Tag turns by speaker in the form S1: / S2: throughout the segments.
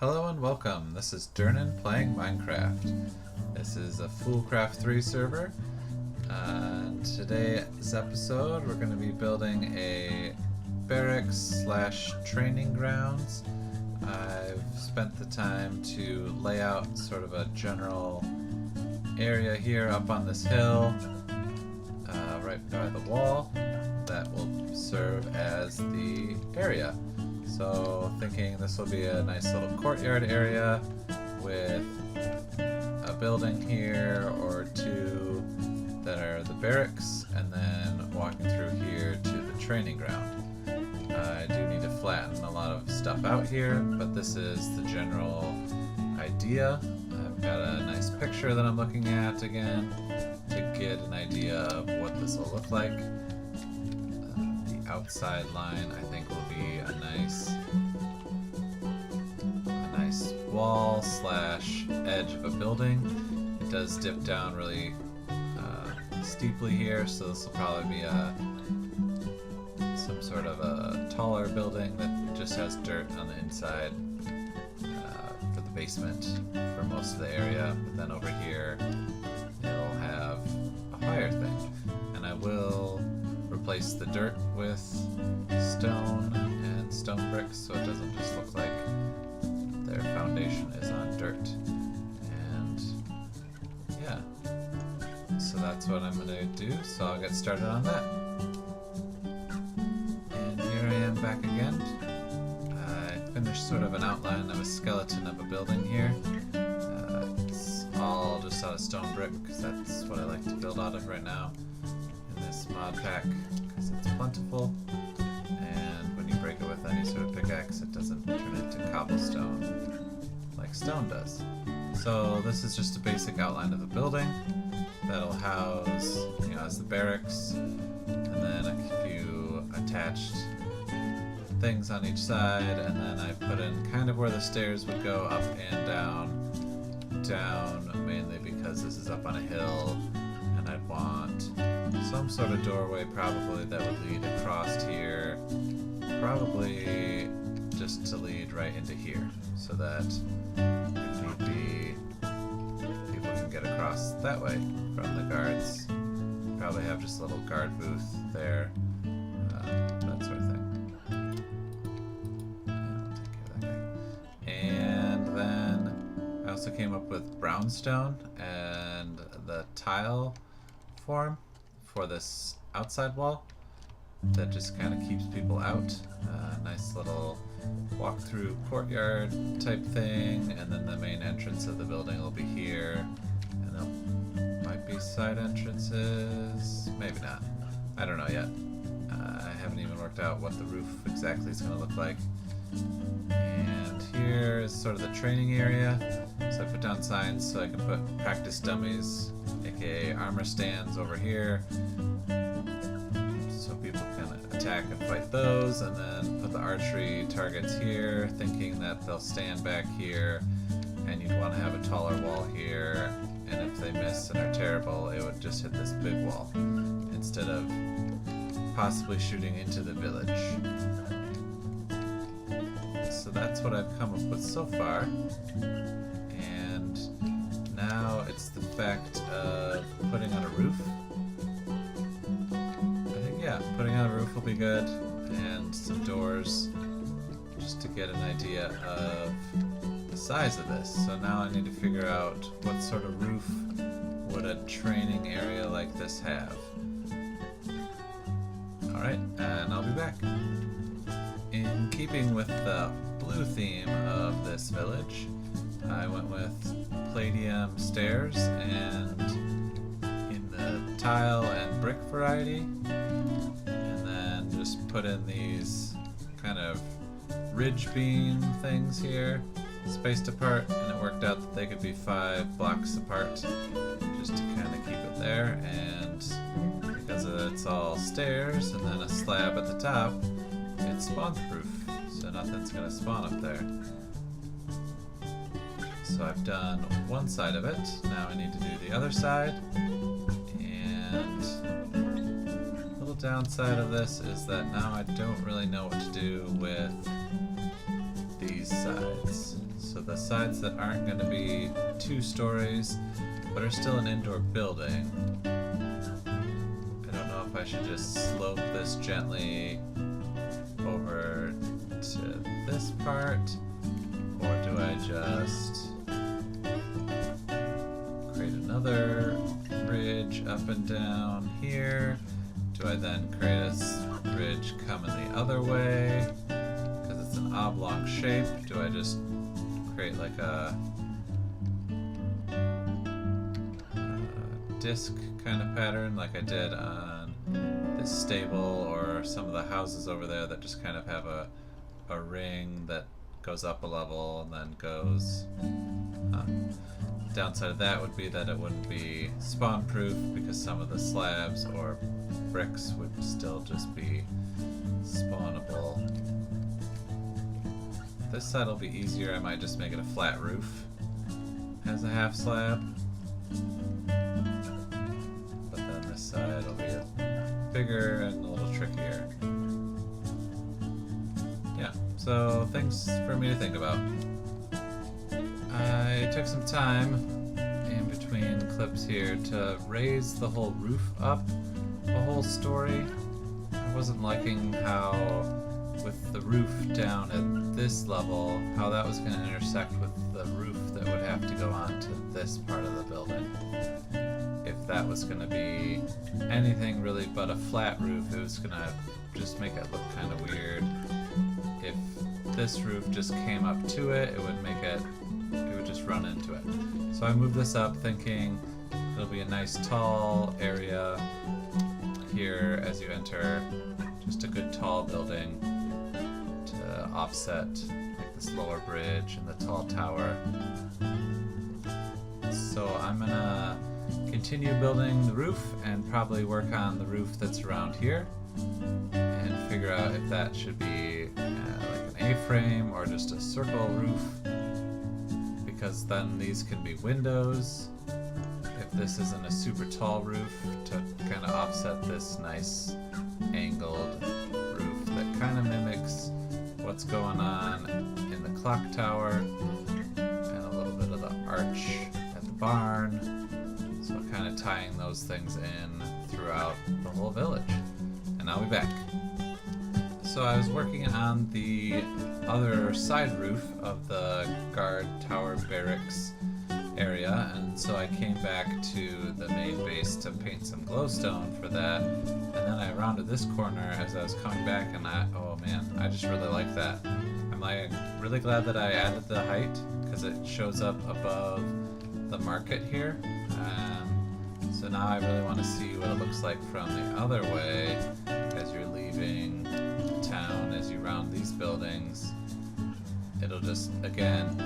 S1: Hello and welcome. This is Dirnan playing Minecraft. This is a Foolcraft 3 server. And today's episode we're going to be building a barracks slash training grounds. I've spent the time to lay out sort of a general area here up on this hill, right by the wall, that will serve as the area. So thinking this will be a nice little courtyard area with a building here or two that are the barracks, and then walking through here to the training ground. I do need to flatten a lot of stuff out here, but this is the general idea. I've got a nice picture that I'm looking at again to get an idea of what this will look like. The outside line I think will be a nice wall slash edge of a building. It does dip down really steeply here, so this will probably be some sort of a taller building that just has dirt on the inside for the basement for most of the area, but then over here it'll have a higher thing, and I will replace the dirt with stone and stone bricks so it doesn't just look like their foundation is on dirt. And yeah, so that's what I'm gonna do, so I'll get started on that. And here I am back again. I finished sort of an outline of a skeleton of a building here. It's all just out of stone brick because that's what I like to build out of right now in this mod pack, because it's plentiful, and when you break it with any sort of pickaxe it doesn't turn into cobblestone like stone does. So this is just a basic outline of the building that'll house, as the barracks, and then a few attached things on each side, and then I put in kind of where the stairs would go up and down mainly because this is up on a hill, and I'd want some sort of doorway probably that would lead across here, probably just to lead right into here, so that if need be, people can get across that way from the guards. Probably have just a little guard booth there, that sort of thing. Yeah, I'll take care of that guy. And then I also came up with brownstone and the tile form for this outside wall that just kind of keeps people out. Nice little walk-through courtyard type thing, and then the main entrance of the building will be here, and there might be side entrances, maybe not. I don't know yet. I haven't even worked out what the roof exactly is going to look like. And here is sort of the training area. So I put down signs so I can put practice dummies, aka armor stands, over here, so people can attack and fight those, and then put the archery targets here, thinking that they'll stand back here, and you'd want to have a taller wall here, and if they miss and are terrible, it would just hit this big wall instead of possibly shooting into the village. So that's what I've come up with so far, and now it's the fact of putting on a roof. Putting on a roof will be good, and some doors, just to get an idea of the size of this. So now I need to figure out what sort of roof would a training area like this have. Alright, and I'll be back. In keeping with the blue theme of this village, I went with palladium stairs and in the tile and brick variety. Just put in these kind of ridge beam things here, spaced apart, and it worked out that they could be 5 blocks apart, just to kind of keep it there. And because it's all stairs and then a slab at the top, it's spawn proof, so nothing's going to spawn up there. So I've done one side of it, now I need to do the other side. And downside of this is that now I don't really know what to do with these sides. So the sides that aren't going to be 2 stories, but are still an indoor building. I don't know if I should just slope this gently over to this part, or do I just create another ridge up and down here? Do I then create a ridge coming the other way? Because it's an oblong shape. Do I just create like a disc kind of pattern like I did on this stable or some of the houses over there that just kind of have a ring that goes up a level and then goes downside of that would be that it wouldn't be spawn proof because some of the slabs or bricks would still just be spawnable. This side will be easier. I might just make it a flat roof as a half slab. But then this side will be bigger and a little trickier. Yeah, so things for me to think about. I took some time in between clips here to raise the whole roof up a whole story. I wasn't liking how with the roof down at this level, how that was going to intersect with the roof that would have to go on to this part of the building. If that was going to be anything really but a flat roof, it was going to just make it look kind of weird. If this roof just came up to it, it would make it would just run into it. So I moved this up thinking it'll be a nice tall area here as you enter, just a good tall building to offset like this lower bridge and the tall tower. So I'm gonna continue building the roof and probably work on the roof that's around here and figure out if that should be like an A-frame or just a circle roof, because then these can be windows if this isn't a super tall roof to kind of offset this nice angled roof that kind of mimics what's going on in the clock tower and a little bit of the arch at the barn. So kind of tying those things in throughout the whole village. And I'll be back. So I was working on the other side roof of the guard tower barracks area, and so I came back to the main base to paint some glowstone for that, and then I rounded this corner as I was coming back, and oh man, I just really like that. I'm like really glad that I added the height because it shows up above the market here. So now I really want to see what it looks like from the other way as you're leaving town, as you round these buildings. It'll just, again,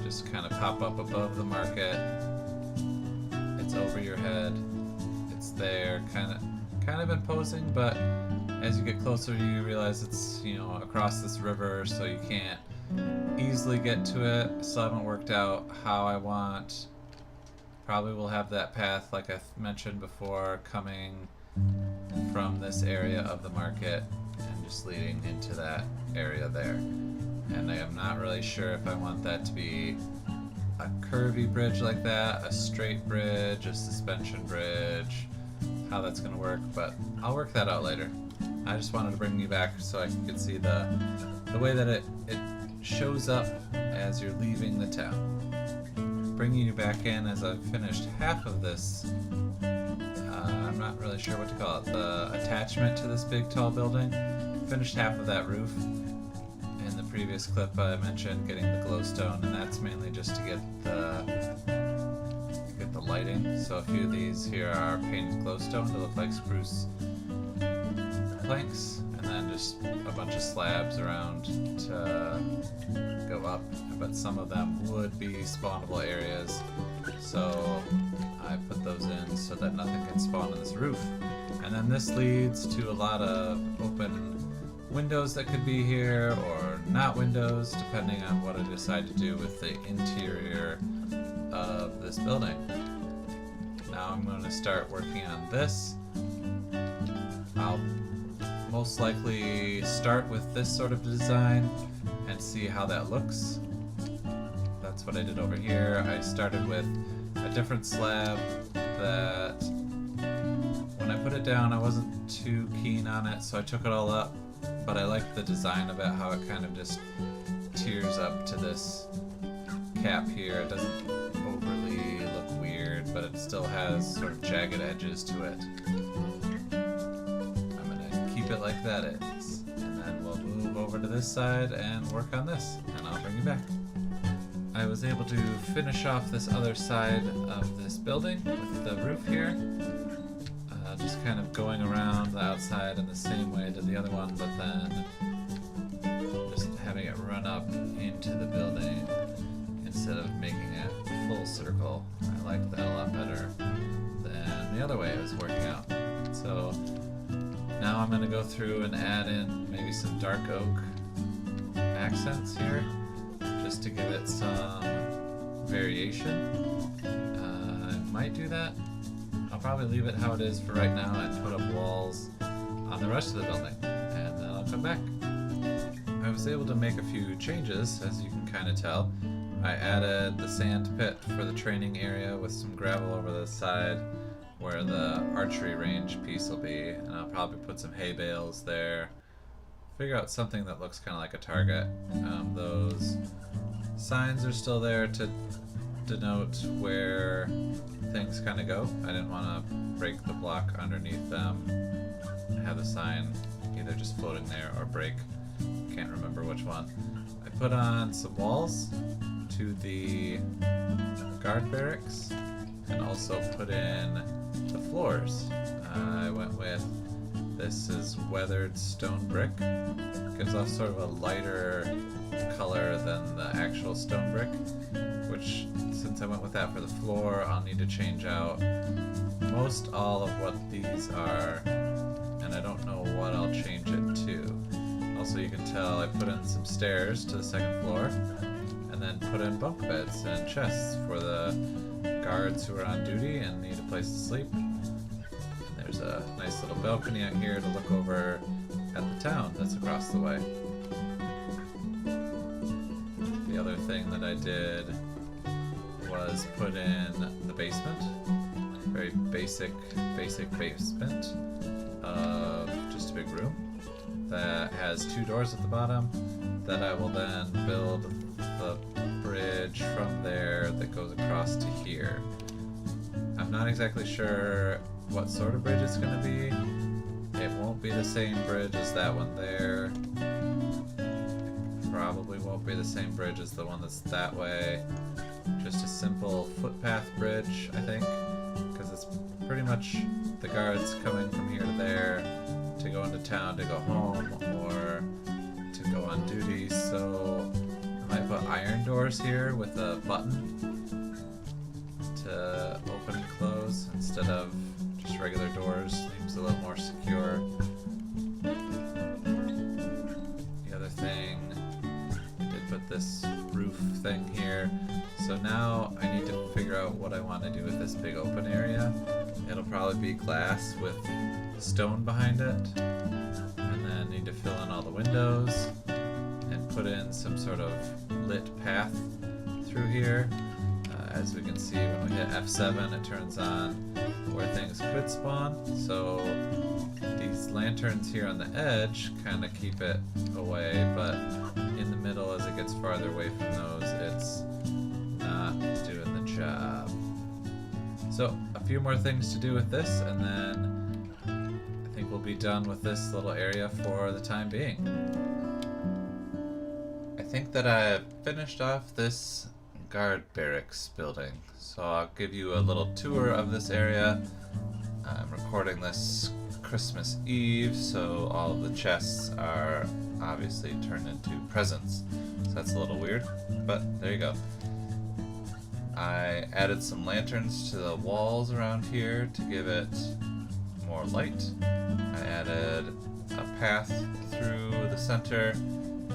S1: just kind of pop up above the market. It's over your head. It's there, kind of imposing, but as you get closer you realize it's, you know, across this river, so you can't easily get to it. I still haven't worked out how I want. Probably will have that path, like I mentioned before, coming from this area of the market and just leading into that area there. And I am not really sure if I want that to be a curvy bridge like that, a straight bridge, a suspension bridge, how that's going to work, but I'll work that out later. I just wanted to bring you back so I could see the way that it shows up as you're leaving the town. Bringing you back in as I've finished half of this, I'm not really sure what to call it, the attachment to this big tall building. Finished half of that roof. In the previous clip I mentioned getting the glowstone, and that's mainly just to get the lighting. So a few of these here are painted glowstone to look like spruce planks, and then just a bunch of slabs around to go up, but some of them would be spawnable areas, so I put those in so that nothing can spawn on this roof. And then this leads to a lot of open windows that could be here or not windows, depending on what I decide to do with the interior of this building. Now I'm going to start working on this. I'll most likely start with this sort of design and see how that looks. that's what I did over here. I started with a different slab that when I put it down I wasn't too keen on it, so I took it all up, but I liked the design of it, how it kind of just tears up to this cap here. It doesn't overly look weird, but it still has sort of jagged edges to it. I'm gonna keep it like that is, and then we'll move over to this side and work on this, and I'll bring you back. I was able to finish off this other side of this building with the roof here. Just kind of going around the outside in the same way I did the other one, but then just having it run up into the building instead of making it full circle. I liked that a lot better than the other way it was working out. So now I'm going to go through and add in maybe some dark oak accents here, just to give it some variation. I might do that. I'll probably leave it how it is for right now and put up walls on the rest of the building, and then I'll come back. I was able to make a few changes, as you can kind of tell. I added the sand pit for the training area with some gravel over the side where the archery range piece will be, and I'll probably put some hay bales there. Figure out something that looks kind of like a target. Those signs are still there to denote where things kind of go. I didn't want to break the block underneath them. Have the sign either just floating there or break. Can't remember which one. I put on some walls to the guard barracks and also put in the floors. I went with, this is weathered stone brick. Gives off sort of a lighter color than the actual stone brick, which, since I went with that for the floor, I'll need to change out most all of what these are, and I don't know what I'll change it to. Also, you can tell I put in some stairs to the second floor, and then put in bunk beds and chests for the guards who are on duty and need a place to sleep. There's a nice little balcony out here to look over at the town that's across the way. The other thing that I did was put in the basement. Very basic basement of just a big room that has 2 doors at the bottom that I will then build the bridge from there that goes across to here. I'm not exactly sure what sort of bridge it's going to be. It won't be the same bridge as that one there. It probably won't be the same bridge as the one that's that way. Just a simple footpath bridge, I think, because it's pretty much the guards coming from here to there to go into town to go home or to go on duty. So I might put iron doors here with a button to open and close instead of just regular doors. Seems a little more secure. The other thing, I did put this roof thing here. So now I need to figure out what I want to do with this big open area. It'll probably be glass with stone behind it, and then need to fill in all the windows and put in some sort of lit path through here. As we can see, when we hit F7, it turns on where things could spawn. So these lanterns here on the edge kind of keep it away, but in the middle, as it gets farther away from those, it's not doing the job. So a few more things to do with this, and then I think we'll be done with this little area for the time being. I think that I finished off this guard barracks building, so I'll give you a little tour of this area. I'm recording this Christmas Eve, so all of the chests are obviously turned into presents, so that's a little weird, but there you go. I added some lanterns to the walls around here to give it more light. I added a path through the center,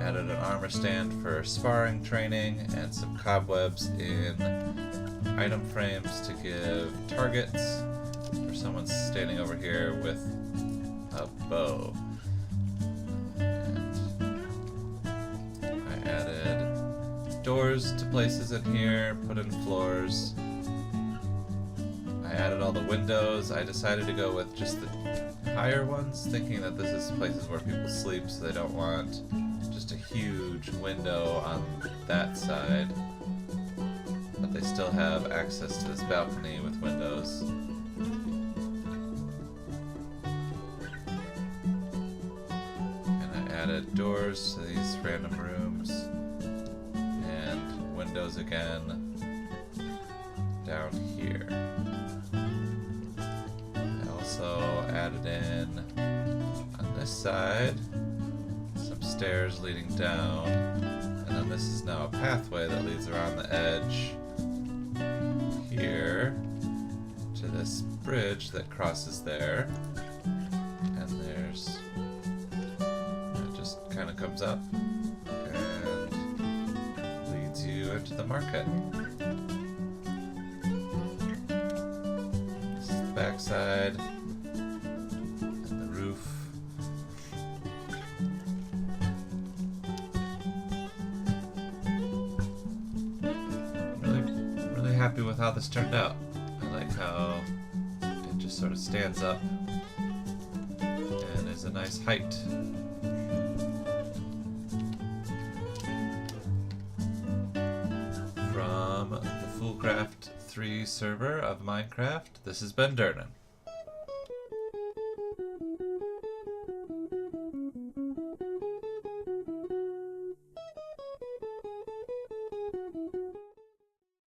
S1: added an armor stand for sparring training, and some cobwebs in item frames to give targets for someone standing over here with a bow. And I added doors to places in here, put in floors. I added all the windows. I decided to go with just the higher ones, thinking that this is places where people sleep, so they don't want just a huge window on that side. But they still have access to this balcony with windows. And I added doors to these random rooms and windows again down here. I also added in on this side some stairs leading down, and then this is now a pathway that leads around the edge here to this bridge that crosses there, and there's, it just kind of comes up and leads you into the market. This is the backside and the roof. Really happy with how this turned out. I like how it just sort of stands up and is a nice height. From the Foolcraft 3 server of Minecraft, this has been Dirnan.